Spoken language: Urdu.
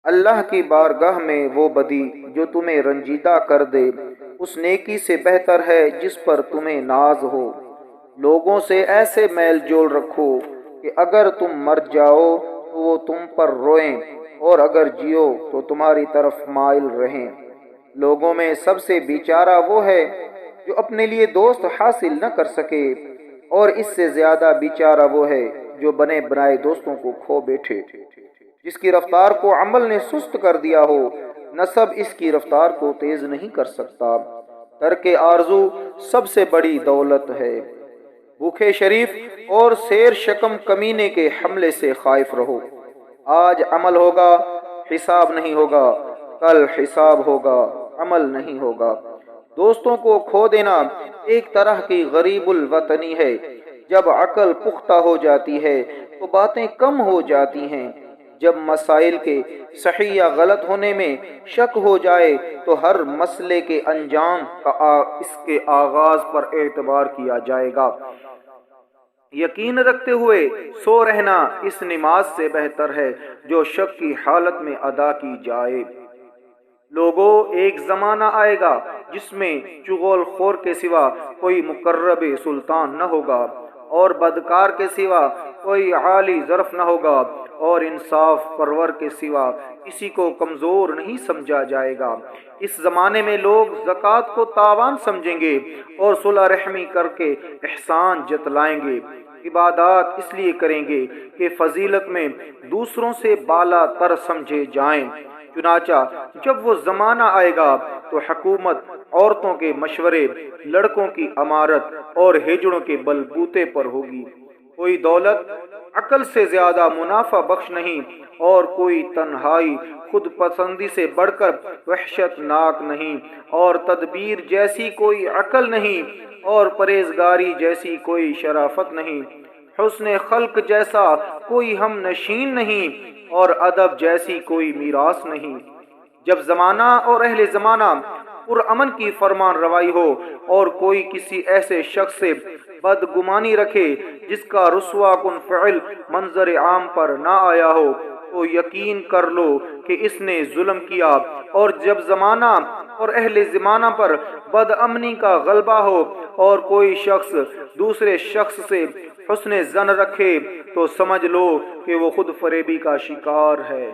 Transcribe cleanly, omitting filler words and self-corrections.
اللہ کی بارگاہ میں وہ بدی جو تمہیں رنجیدہ کر دے اس نیکی سے بہتر ہے جس پر تمہیں ناز ہو۔ لوگوں سے ایسے میل جول رکھو کہ اگر تم مر جاؤ تو وہ تم پر روئیں، اور اگر جیو تو تمہاری طرف مائل رہیں۔ لوگوں میں سب سے بیچارہ وہ ہے جو اپنے لیے دوست حاصل نہ کر سکے، اور اس سے زیادہ بیچارہ وہ ہے جو بنے بنائے دوستوں کو کھو بیٹھے۔ جس کی رفتار کو عمل نے سست کر دیا ہو، نسب اس کی رفتار کو تیز نہیں کر سکتا۔ ترک آرزو سب سے بڑی دولت ہے۔ بھوکے شریف اور سیر شکم کمینے کے حملے سے خائف رہو۔ آج عمل ہوگا، حساب نہیں ہوگا، کل حساب ہوگا، عمل نہیں ہوگا۔ دوستوں کو کھو دینا ایک طرح کی غریب الوطنی ہے۔ جب عقل پختہ ہو جاتی ہے تو باتیں کم ہو جاتی ہیں۔ جب مسائل کے صحیح یا غلط ہونے میں شک ہو جائے تو ہر مسئلے کے انجام کا اس کے آغاز پر اعتبار کیا جائے گا۔ یقین رکھتے ہوئے سو رہنا اس نماز سے بہتر ہے جو شک کی حالت میں ادا کی جائے۔ لوگوں، ایک زمانہ آئے گا جس میں چغل خور کے سوا کوئی مقرب سلطان نہ ہوگا، اور بدکار کے سوا کوئی عالی ظرف نہ ہوگا، اور انصاف پرور کے سوا کسی کو کمزور نہیں سمجھا جائے گا۔ اس زمانے میں لوگ زکوٰۃ کو تاوان سمجھیں گے اور صلح رحمی کر کے احسان جتلائیں گے۔ عبادات اس لیے کریں گے کہ فضیلت میں دوسروں سے بالا تر سمجھے جائیں۔ چنانچہ جب وہ زمانہ آئے گا تو حکومت عورتوں کے مشورے، لڑکوں کی امارت اور ہجڑوں کے بلبوتے پر ہوگی۔ کوئی دولت عقل سے زیادہ منافع بخش نہیں، اور کوئی تنہائی خود پسندی سے بڑھ کر وحشت ناک نہیں، اور تدبیر جیسی کوئی عقل نہیں، اور پرہیزگاری جیسی کوئی شرافت نہیں۔ حسن خلق جیسا کوئی ہم نشین نہیں، اور ادب جیسی کوئی میراث نہیں۔ جب زمانہ اور اہل زمانہ پرامن کی فرمان روائی ہو، اور کوئی کسی ایسے شخص سے بدگمانی رکھے جس کا رسوا کن فعل منظر عام پر نہ آیا ہو، تو یقین کر لو کہ اس نے ظلم کیا۔ اور جب زمانہ اور اہل زمانہ پر بد امنی کا غلبہ ہو، اور کوئی شخص دوسرے شخص سے حسن ظن رکھے، تو سمجھ لو کہ وہ خود فریبی کا شکار ہے۔